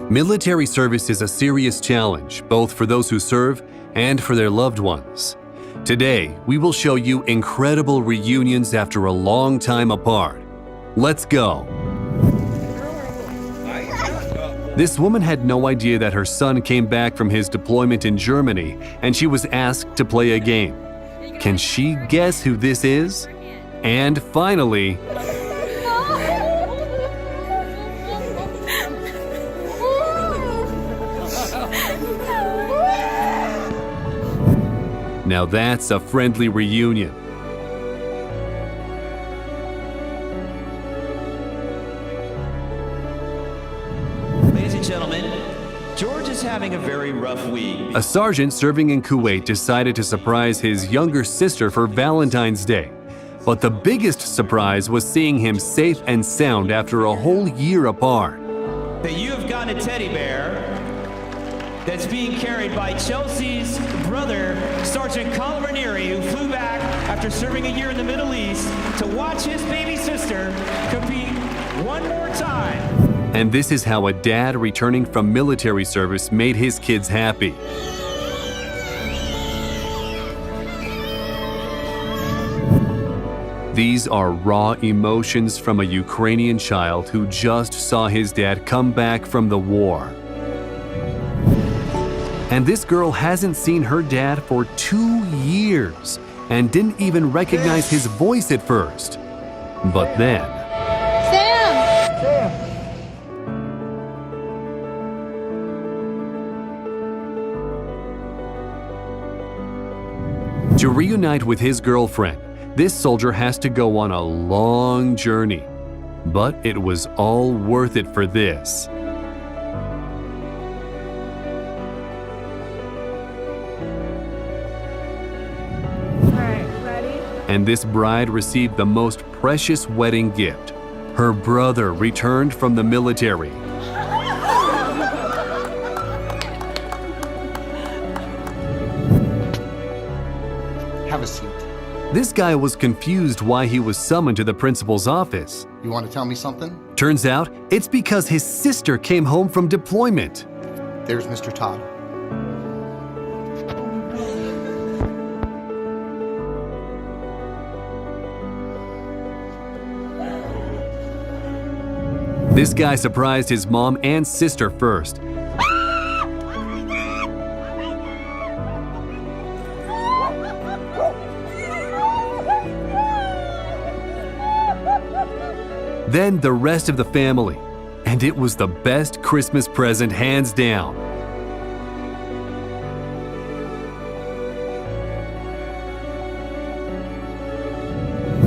Military service is a serious challenge, both for those who serve and for their loved ones. Today, we will show you incredible reunions after a long time apart. Let's go! This woman had no idea that her son came back from his deployment in Germany, and she was asked to play a game. Can she guess who this is? And finally, now that's a friendly reunion. Ladies and gentlemen, George is having a very rough week. A sergeant serving in Kuwait decided to surprise his younger sister for Valentine's Day. But the biggest surprise was seeing him safe and sound after a whole year apart. That you have gotten a teddy bear that's being carried by Chelsea's brother, Sergeant Colin Ranieri, who flew back after serving a year in the Middle East to watch his baby sister compete one more time. And this is how a dad returning from military service made his kids happy. These are raw emotions from a Ukrainian child who just saw his dad come back from the war. And this girl hasn't seen her dad for 2 years and didn't even recognize his voice at first. But then, to reunite with his girlfriend, this soldier has to go on a long journey. But it was all worth it for this. And this bride received the most precious wedding gift. Her brother returned from the military. Have a seat. This guy was confused why he was summoned to the principal's office. You want to tell me something? Turns out, it's because his sister came home from deployment. There's Mr. Todd. This guy surprised his mom and sister first. Then the rest of the family. And it was the best Christmas present hands down.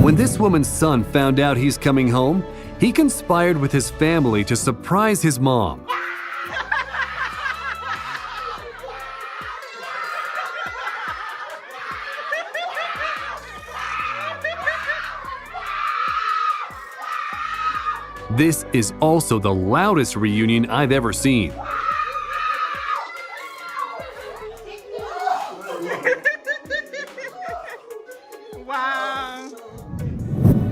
When this woman's son found out he's coming home, he conspired with his family to surprise his mom. This is also the loudest reunion I've ever seen. Wow.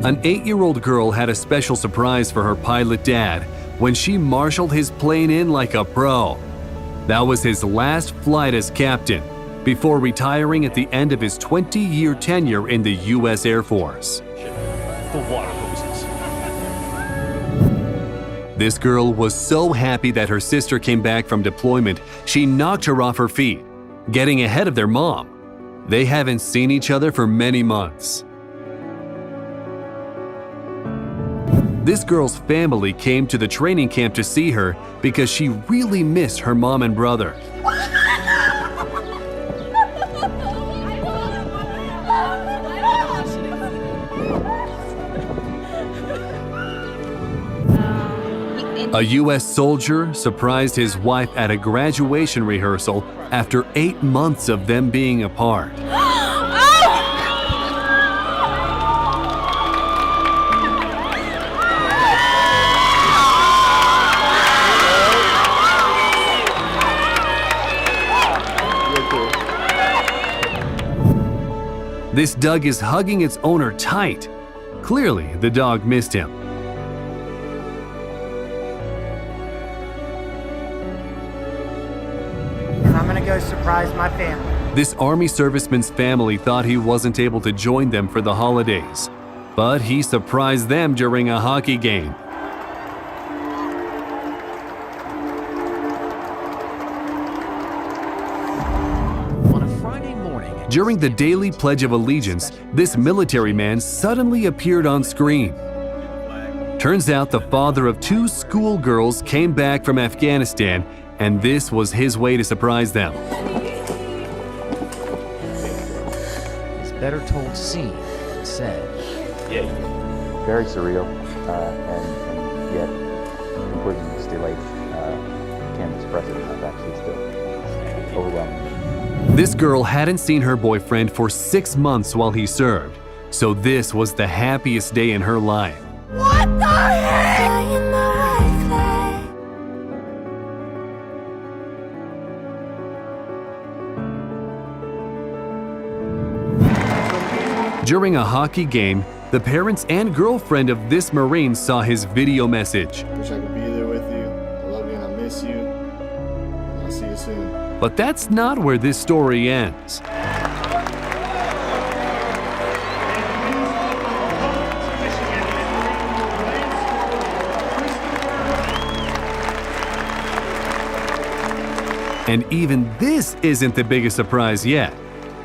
An 8-year-old girl had a special surprise for her pilot dad when she marshaled his plane in like a pro. That was his last flight as captain, before retiring at the end of his 20-year tenure in the U.S. Air Force. For water hoses. This girl was so happy that her sister came back from deployment, she knocked her off her feet, getting ahead of their mom. They haven't seen each other for many months. This girl's family came to the training camp to see her because she really missed her mom and brother. A U.S. soldier surprised his wife at a graduation rehearsal after 8 months of them being apart. This Doug is hugging its owner tight. Clearly, the dog missed him. gonna go surprise my family. This Army serviceman's family thought he wasn't able to join them for the holidays, but he surprised them during a hockey game. On a Friday morning, During the daily Pledge of Allegiance, this military man suddenly appeared on screen. Turns out the father of 2 schoolgirls came back from Afghanistan, and this was his way to surprise them. it's better told seen than said. Very surreal, and yet completely stimulating. Can't express it enough. Actually, still overwhelming. This girl hadn't seen her boyfriend for 6 months while he served, so this was the happiest day in her life. What the heck? During a hockey game, the parents and girlfriend of this Marine saw his video message. Wish I could be there with you. I love you and I miss you. And I'll see you soon. But that's not where this story ends. And even this isn't the biggest surprise yet.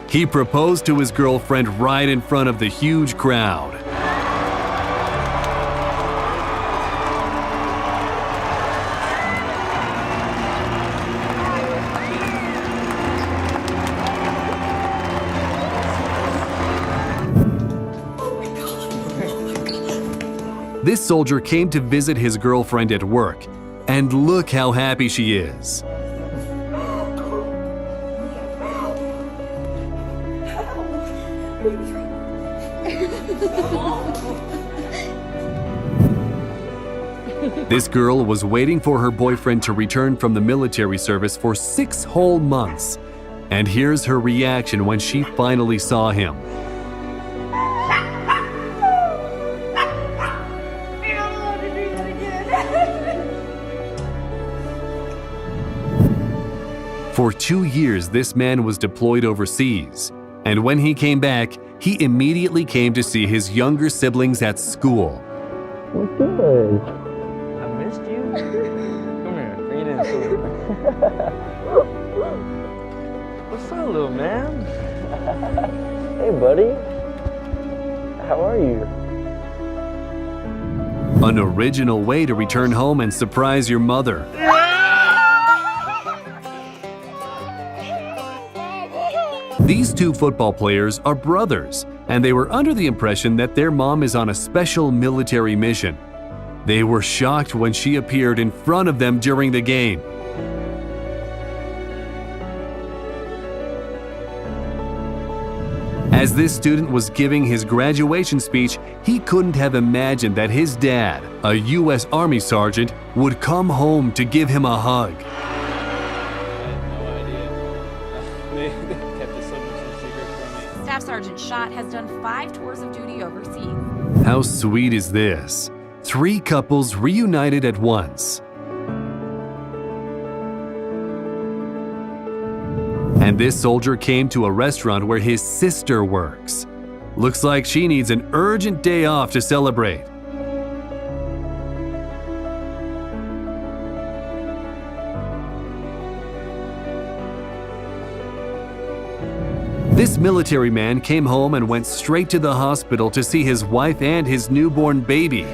He proposed to his girlfriend right in front of the huge crowd. This soldier came to visit his girlfriend at work, and look how happy she is. This girl was waiting for her boyfriend to return from the military service for 6 whole months. And here's her reaction when she finally saw him. For 2 years, this man was deployed overseas. And when he came back, he immediately came to see his younger siblings at school. What's good? I missed you. Come here, bring it in. What's up, little man? Hey, buddy. How are you? An original way to return home and surprise your mother. These 2 football players are brothers, and they were under the impression that their mom is on a special military mission. They were shocked when she appeared in front of them during the game. As this student was giving his graduation speech, he couldn't have imagined that his dad, a U.S. Army sergeant, would come home to give him a hug. Staff Sergeant Schott has done 5 tours of duty overseas. How sweet is this? 3 couples reunited at once. And this soldier came to a restaurant where his sister works. Looks like she needs an urgent day off to celebrate. This military man came home and went straight to the hospital to see his wife and his newborn baby.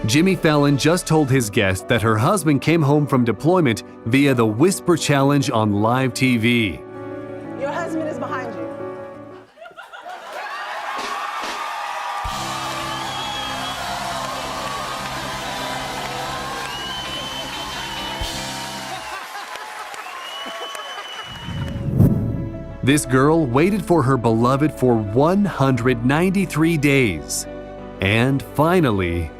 Jimmy Fallon just told his guest that her husband came home from deployment via the Whisper Challenge on live TV. Your husband is behind you. This girl waited for her beloved for 193 days. And finally,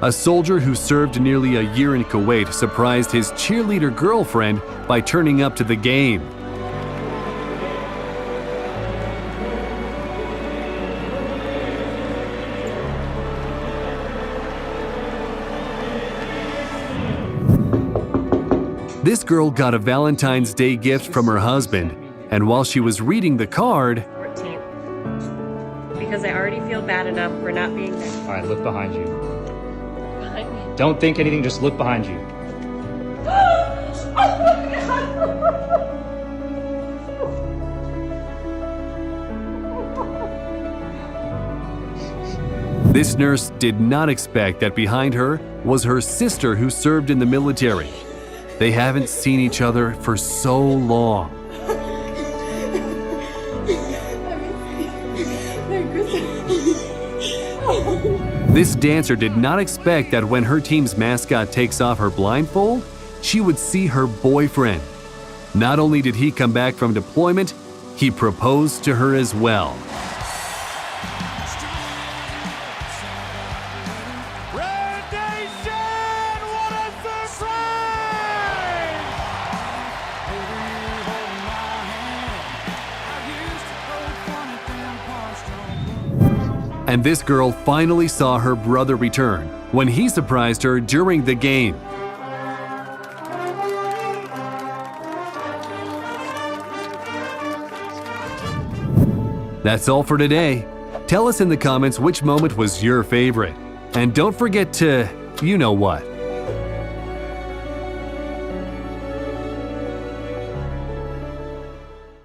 A soldier who served nearly a year in Kuwait surprised his cheerleader girlfriend by turning up to the game. This girl got a Valentine's Day gift from her husband, and while she was reading the card, 14th. Because I already feel bad enough for not being there. All right, look behind you. Behind me. Don't think anything, just look behind you. this nurse did not expect that behind her was her sister who served in the military. They haven't seen each other for so long. This dancer did not expect that when her team's mascot takes off her blindfold, she would see her boyfriend. Not only did he come back from deployment, he proposed to her as well. And this girl finally saw her brother return when he surprised her during the game. That's all for today. Tell us in the comments which moment was your favorite. And don't forget to, you know what.